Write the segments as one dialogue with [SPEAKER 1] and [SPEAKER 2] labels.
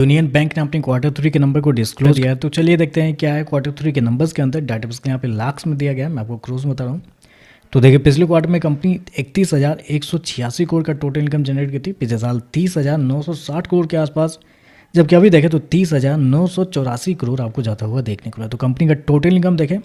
[SPEAKER 1] Union bank ने अपने Q3 के नंबर को डिस्क्लोज किया है। तो चलिए देखते हैं क्या है Q3 के नंबर्स के अंदर। डाटा यहाँ पे लाख्स में दिया गया है, मैं आपको क्रोज में बता रहा हूँ। तो देखिए पिछले क्वार्टर में कंपनी 31,186 करोड़ का टोटल इनकम जनरेट की थी, पिछले साल 30,960 करोड़ के आसपास, जबकि अभी देखें तो 30,984 करोड़ आपको जाता हुआ देखने को मिला। तो कंपनी का टोटल इनकम देखें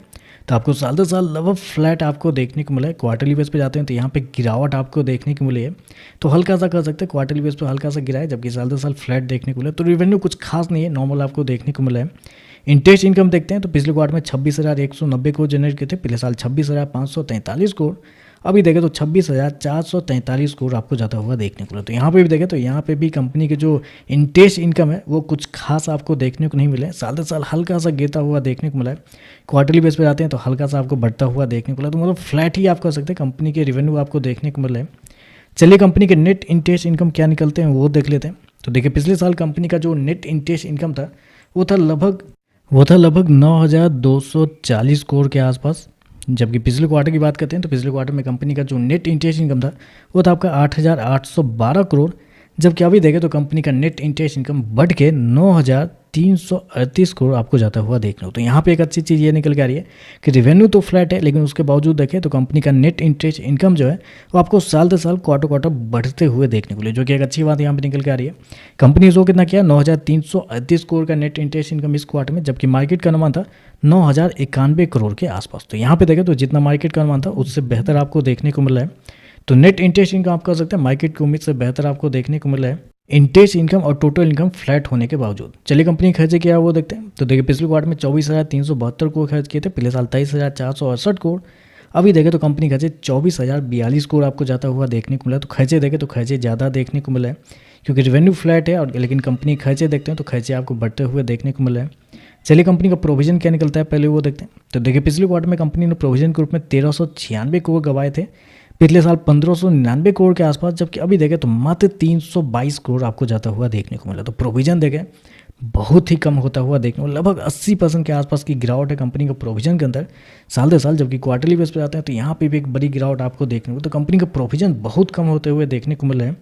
[SPEAKER 1] तो आपको साल दर साल लगभग फ्लैट आपको देखने को मिला है। क्वार्टरली बेस पे जाते हैं तो यहाँ पे गिरावट आपको देखने को मिली है, तो हल्का सा कर सकते हैं क्वार्टरली बेस पे हल्का सा गिरा है, जबकि साल दर साल फ्लैट देखने को मिला है। तो रेवेन्यू कुछ खास नहीं है, नॉर्मल आपको देखने को मिला है। इंटरेस्ट इनकम देखते हैं तो पिछले क्वार्टर में 26,190 करोड़ जनरेट किए थे, पिछले साल 26,543 करोड़, अभी देखें तो 26,443 करोड़ आपको जाता हुआ देखने को मिला। तो यहाँ पे भी देखें तो यहाँ पे भी कंपनी के जो इंटरेस्ट इनकम है वो कुछ खास आपको देखने को नहीं मिला है, साल दर साल हल्का सा गिरता हुआ देखने को मिला है। क्वार्टरली बेस पे जाते हैं तो हल्का सा आपको बढ़ता हुआ देखने को मिला। तो मतलब फ्लैट ही आप कर सकते हैं, कंपनी के रेवेन्यू आपको देखने को मिला है। चलिए कंपनी के नेट इंटरेस्ट इनकम क्या निकलते हैं वो देख लेते हैं। तो देखिए पिछले साल कंपनी का जो नेट इंटरेस्ट इनकम था वो था लगभग 9,240 करोड़ के आसपास, जबकि पिछले क्वार्टर की बात करते हैं तो पिछले क्वार्टर में कंपनी का जो नेट इंटरेस्ट इनकम था वो था आपका 8,812 करोड़, जबकि अभी देखें तो कंपनी का नेट इंटरेस्ट इनकम बढ़ के 9,338 करोड़ आपको जाता हुआ देखना हो। तो यहाँ पे एक अच्छी चीज़ ये निकल के आ रही है कि रेवेन्यू तो फ्लैट है, लेकिन उसके बावजूद देखें तो कंपनी का नेट इंटरेस्ट इनकम जो है वो आपको साल दर साल क्वार्टर बढ़ते हुए देखने को मिले, जो कि एक अच्छी बात यहाँ पे निकल के आ रही है। कंपनी जो कितना किया 9,338 करोड़ का नेट इंटरेस्ट इनकम इस क्वार्टर में, जबकि मार्केट का अनुमान था 9,091 करोड़ के आसपास। तो यहाँ पे देखें तो जितना मार्केट का अनुमान था उससे बेहतर आपको देखने को मिला है। तो नेट इंटरेस्ट इनकम आप कर सकते हैं मार्केट की उम्मीद से बेहतर आपको देखने को मिला है, इंटरेस्ट इनकम और टोटल इनकम फ्लैट होने के बावजूद। चलिए कंपनी खर्चे क्या है वो देखते हैं। तो देखिए पिछले क्वार्टर में 24,372 करोड़ खर्च किए थे, पिछले साल 23,468 करोड़, अभी देखें तो कंपनी खर्चे 24,042 करोड़ आपको जाता हुआ देखने को मिला। तो खर्चे देखें तो खर्चे ज़्यादा देखने को मिला है, क्योंकि रेवेन्यू फ्लैट है, और लेकिन कंपनी खर्चे देखते हैं तो खर्चे आपको बढ़ते हुए देखने को मिला है। चलिए कंपनी का प्रोविजन क्या निकलता है पहले वो देखते हैं। तो देखिए पिछले क्वार्टर में कंपनी ने प्रोविजन के रूप में 1,396 करोड़ गंवाए थे, पिछले साल 1,599 करोड़ के आसपास, जबकि अभी देखें तो मात्र 322 करोड़ आपको जाता हुआ देखने को मिला। तो प्रोविजन देखें बहुत ही कम होता हुआ देखने को, लगभग 80% के आसपास की गिरावट है कंपनी का प्रोविजन के अंदर साल दर साल, जबकि क्वार्टरली बेस पे जाते हैं तो यहाँ पे भी एक बड़ी गिरावट आपको देखने को। तो कंपनी का प्रोविजन बहुत कम होते हुए देखने को मिला है।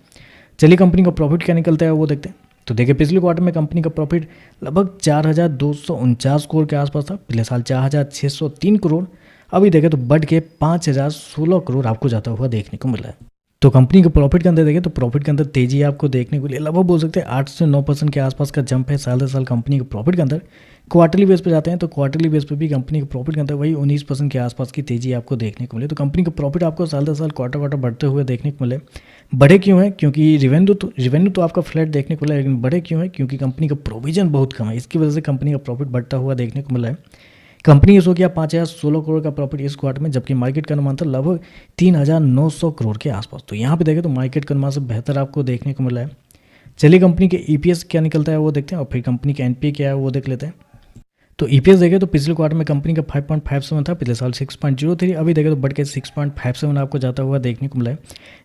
[SPEAKER 1] चलिए कंपनी का प्रॉफिट क्या निकलता है वो देखते हैं। तो देखिए पिछले क्वार्टर में कंपनी का प्रॉफिट लगभग 4,249 करोड़ के आसपास था, पिछले साल 4,603 करोड़, अभी देखें तो बढ़ के 5,016 करोड़ आपको जाता हुआ देखने को मिला है। तो कंपनी के प्रॉफिट के अंदर देखें तो प्रॉफिट के अंदर तेजी आपको देखने को मिली, लगभग बोल सकते हैं 8 से 9% के आसपास का जंप है साल दर साल कंपनी के प्रॉफिट के अंदर। क्वार्टरली बेस पे जाते हैं तो क्वार्टरली बेस पे भी कंपनी के प्रॉफिट के अंदर वही 19% के आसपास की तेजी आपको देखने को मिले। तो कंपनी का प्रॉफिट आपको साल दर साल क्वार्टर बढ़ते हुए देखने को मिले। बढ़े क्यों है? क्योंकि रेवेन्यू तो आपका फ्लैट देखने को मिला, लेकिन बढ़े क्यों है? क्योंकि कंपनी का प्रोविजन बहुत कम है, इसकी वजह से कंपनी का प्रॉफिट बढ़ता हुआ देखने को मिला है। कंपनी इसको किया 5,016 करोड़ का प्रॉफिट इस क्वार्टर में, जबकि मार्केट का अनुमान था लगभग 3,900 करोड़ के आसपास। तो यहाँ पे देखें तो मार्केट का अनुमान से बेहतर आपको देखने को मिला है। चलिए कंपनी के ईपीएस क्या निकलता है वो देखते हैं, और फिर कंपनी के एनपीए क्या है वो देख लेते हैं। तो ईपीएस देखें तो पिछले क्वार्टर में कंपनी का 5.57 था, पिछले साल 6.03, अभी देखें तो बढ़ के 6.57 आपको जाता हुआ देखने को मिला है।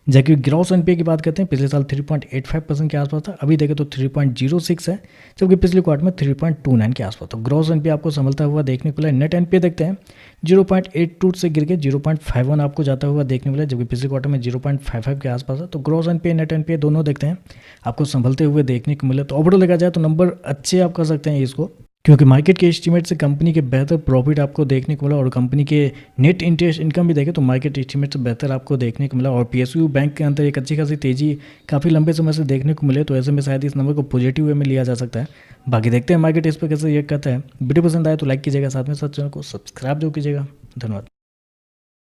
[SPEAKER 1] जबकि ग्रॉस एनपीए की बात करते हैं, पिछले साल 3.85% के आसपास था, अभी देखें तो 3.06 है, जबकि पिछले क्वार्टर में 3.29 के आसपास। तो ग्रॉस एनपीए आपको संभलता हुआ देखने को मिला है। नेट एनपीए देखते हैं 0.82 से गिर के 0.51 आपको जाता हुआ देखने को मिला है, जबकि पिछले क्वार्टर में 0.55 के आसपास है। तो ग्रॉस एनपीए नेट एनपीए दोनों देखते हैं आपको संभलते हुए देखने को मिला। तो ओवरऑल देखा जाए तो नंबर अच्छे आप कर सकते हैं इसको, क्योंकि मार्केट के एस्टीमेट से कंपनी के बेहतर प्रॉफिट आपको देखने को मिला, और कंपनी के नेट इंटरेस्ट इनकम भी देखें तो मार्केट एस्टीमेट से बेहतर आपको देखने को मिला। और पीएसयू बैंक के अंदर एक अच्छी खासी तेजी काफ़ी लंबे समय से देखने को मिले, तो ऐसे में शायद इस नंबर को पॉजिटिव वे में लिया जा सकता है। बाकी देखते हैं मार्केट इस पर कैसे रिएक्ट करता है। वीडियो पसंद आए तो लाइक कीजिएगा, साथ में साथ चैनल को सब्सक्राइब जो कीजिएगा। धन्यवाद।